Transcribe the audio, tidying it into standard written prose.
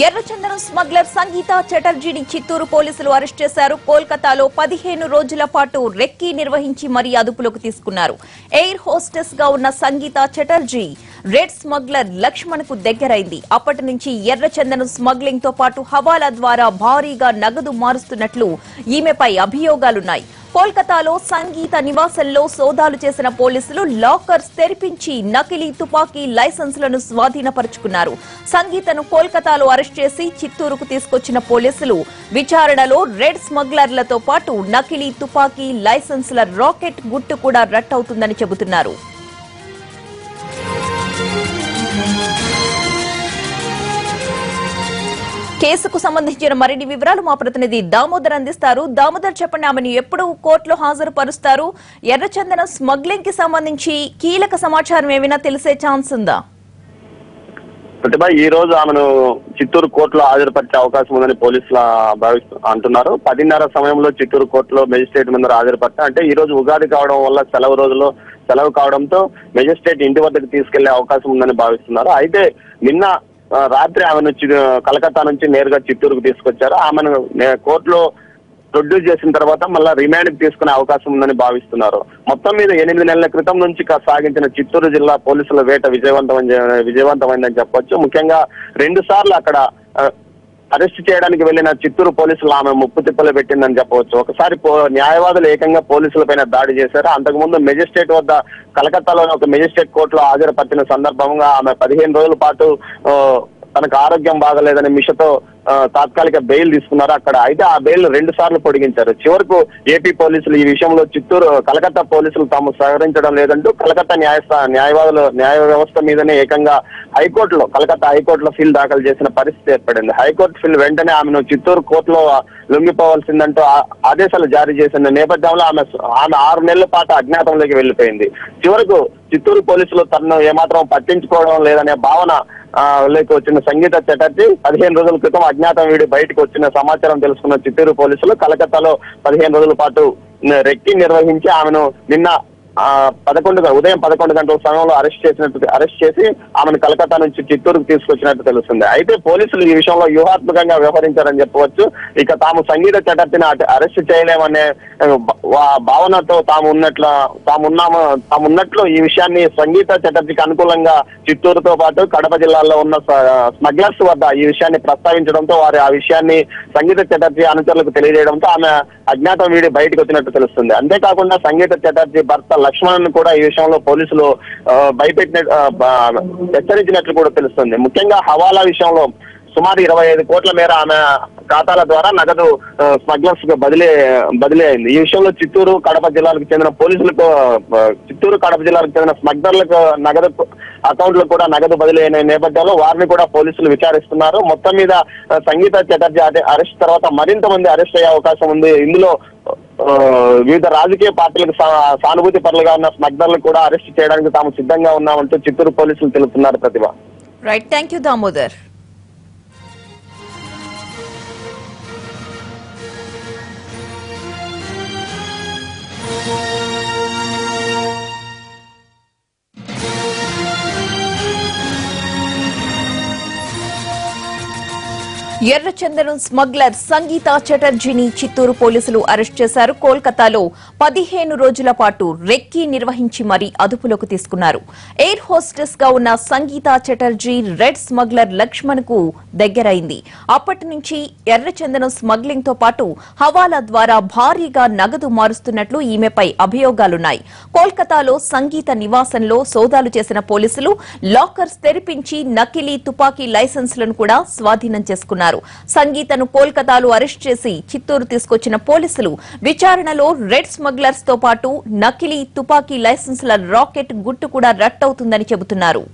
ఎర్రచందనం స్మగ్లర్ సంగీత చటర్జీని చిత్తూరు పోలీసులు అరెస్ట్ చేశారు. కోల్కతాలో 15 రోజుల పాటు రెక్కీ నిర్వహించి మరీ అదుపులోకి తీసుకున్నారు. ఎయిర్ హోస్టెస్ గా ఉన్న సంగీత చటర్జీ రెడ్ స్మగ్లర్ లక్ష్మణ్ కు దగ్గరైంది. అప్పటి నుంచి ఎర్రచందనం స్మగ్లింగ్ తో పాటు హవాలా ద్వారా భారీగా నగదు మారుస్తున్నట్లు ఈమెపై అభియోగాలున్నాయి. కోల్కతాలో సంగీత నివాసంలో సోదాలు చేసిన పోలీసులు లాకర్స్ తెరిపించి నకిలీ తుపాకీ లైసెన్సులను స్వాధీనపరుచుకున్నారు. సంగీతను కోల్కతాలో అరెస్ట్ చేసి చిత్తూరుకు తీసుకొచ్చిన పోలీసులు విచారణలో రెడ్ స్మగ్లర్లతో పాటు నకిలీ తుపాకీ లైసెన్సుల రాకెట్ గుట్టు కూడా రట్టవుతుందని చెబుతున్నారు. కేసుకు సంబంధించిన మరిన్ని వివరాలు మా ప్రతినిధి దామోదర్ అందిస్తారు. దామోదర్, చెప్పండి, ఆమెను ఎప్పుడు కోర్టులో హాజరుపరుస్తారు? ఎర్రచందనం స్మగ్లింగ్ కి సంబంధించి కీలక సమాచారం ఏమైనా తెలిసే ఛాన్స్ ఉందా? ప్రతిభ ఈ రోజు ఆమెను చిత్తూరు కోర్టులో హాజరుపరిచే అవకాశం ఉందని పోలీసులు అంటున్నారు. 10:30 సమయంలో చిత్తూరు కోర్టులో మెజిస్ట్రేట్ ముందర హాజరుపరిచారు. అంటే ఈ రోజు ఉగాది కావడం వల్ల సెలవు కావడంతో మెజిస్ట్రేట్ ఇంటి వద్దకు తీసుకెళ్లే అవకాశం ఉందని భావిస్తున్నారు. అయితే నిన్న రాత్రి ఆమెను కలకత్తా నుంచి నేరుగా చిత్తూరుకు తీసుకొచ్చారు. ఆమెను కోర్టులో ప్రొడ్యూస్ చేసిన తర్వాత మళ్ళా రిమాండ్ కి తీసుకునే అవకాశం ఉందని భావిస్తున్నారు. మొత్తం మీద 8 నెలల క్రితం నుంచి సాగించిన చిత్తూరు జిల్లా పోలీసుల వేట విజయవంతమైందని చెప్పొచ్చు. ముఖ్యంగా 2 సార్లు అక్కడ అరెస్ట్ చేయడానికి వెళ్లిన చిత్తూరు పోలీసులు ఆమె ముప్పు తిప్పలు పెట్టిందని చెప్పవచ్చు. ఒకసారి న్యాయవాదులు ఏకంగా పోలీసుల పైన దాడి చేశారు. అంతకుముందు మెజిస్ట్రేట్ వద్ద కలకత్తాలోని ఒక మెజిస్ట్రేట్ కోర్టులో హాజరుపరిచిన సందర్భంగా ఆమె 15 రోజుల పాటు తనకు ఆరోగ్యం బాగలేదని మిషతో తాత్కాలిక బెయిల్ తీసుకున్నారు అక్కడ. అయితే ఆ బెయిల్ 2 సార్లు పొడిగించారు. చివరకు ఏపీ పోలీసులు ఈ విషయంలో కలకత్తా పోలీసులు తాము సహకరించడం లేదంటూ కలకత్తా న్యాయ వ్యవస్థ మీదనే ఏకంగా కలకత్తా హైకోర్టులో ఫిల్ దాఖలు చేసిన పరిస్థితి ఏర్పడింది. హైకోర్టు ఫిల్ వెంటనే ఆమెను చిత్తూరు కోర్టులో లొంగిపోవాల్సిందంటూ ఆదేశాలు జారీ చేసిన నేపథ్యంలో ఆమె 6 నెలల పాటు అజ్ఞాతంలోకి వెళ్లిపోయింది. చివరకు చిత్తూరు పోలీసులు తనను ఏమాత్రం పట్టించుకోవడం లేదనే భావన లేక వచ్చిన సంగీత చటర్జీ 15 రోజుల క్రితం అజ్ఞాతం వీడి బయటకు వచ్చిన సమాచారం తెలుసుకున్న చిత్తూరు పోలీసులు కలకత్తాలో 15 రోజుల పాటు రెక్కీ నిర్వహించి ఆమెను నిన్న ఉదయం 11 గంటల సమయంలో అరెస్ట్ చేసి ఆమెను కలకత్తా నుంచి చిత్తూరుకు తీసుకొచ్చినట్టు తెలుస్తుంది. అయితే పోలీసులు ఈ విషయంలో వ్యూహాత్మకంగా వ్యవహరించారని చెప్పవచ్చు. ఇక తాము సంగీత చటర్జీని అరెస్ట్ చేయలేమనే భావనతో తామున్నట్లు ఈ విషయాన్ని సంగీత చటర్జీకి అనుకూలంగా చిత్తూరుతో పాటు కడప జిల్లాలో ఉన్న స్మగ్లర్స్ వద్ద ఈ విషయాన్ని ప్రస్తావించడంతో వారు ఆ విషయాన్ని సంగీత చటర్జీ అనుచరులకు తెలియజేయడంతో ఆమె అజ్ఞాతం వీడి బయటకు వచ్చినట్టు తెలుస్తుంది. అంతేకాకుండా సంగీత చటర్జీ భర్త లక్ష్మణ్ కూడా ఈ విషయంలో పోలీసులు హెచ్చరించినట్లు కూడా తెలుస్తుంది. ముఖ్యంగా హవాలా విషయంలో సుమారు 25 కోట్ల మేర ఆమె ఖాతాల ద్వారా నగదు స్మగ్లర్స్ కు బదిలీ అయింది. ఈ విషయంలో చిత్తూరు కడప జిల్లాలకు చెందిన స్మగ్లర్లకు నగదు అకౌంట్లకు కూడా నగదు బదిలీ అయిన నేపథ్యంలో వారిని కూడా పోలీసులు విచారిస్తున్నారు. మొత్తం మీద సంగీత చటర్జీ అరెస్ట్ తర్వాత మరింత మంది అరెస్ట్ అయ్యే అవకాశం ఉంది. ఇందులో వివిధ రాజకీయ పార్టీలకు సానుభూతి పరులుగా ఉన్న స్మగ్లర్లు కూడా అరెస్ట్ చేయడానికి తాము సిద్ధంగా ఉన్నామంటూ చిత్తూరు పోలీసులు తెలుపుతున్నారు. Pratibha. Right, thank you Damodar. ఎర్రచందనం స్మగ్లర్ సంగీత చటర్జీని చిత్తూరు పోలీసులు అరెస్ట్ చేశారు. కోల్కతాలో 15 రోజుల పాటు రెక్కీ నిర్వహించి మరీ అదుపులోకి తీసుకున్నారు. ఎయిర్ హోస్టెస్ గా ఉన్న సంగీత చటర్జీ రెడ్ స్మగ్లర్ లక్ష్మణ్ కు దగ్గరైంది. అప్పటి నుంచి ఎర్రచందనం స్మగ్లింగ్ తో పాటు హవాలా ద్వారా భారీగా నగదు మారుస్తున్నట్లు ఈమెపై అభియోగాలున్నాయి. కోల్కతాలో సంగీత నివాసంలో సోదాలు చేసిన పోలీసులు లాకర్స్ తెరిపించి నకిలీ తుపాకీ లైసెన్సులను కూడా స్వాధీనం చేసుకున్నారు. సంగీతను కోల్కతాలో అరెస్ట్ చేసి చిత్తూరు తీసుకొచ్చిన పోలీసులు విచారణలో రెడ్ స్మగ్లర్స్ తో పాటు నకిలీ తుపాకీ లైసెన్సుల రాకెట్ గుట్టు కూడా రట్టవుతుందని చెబుతున్నారు.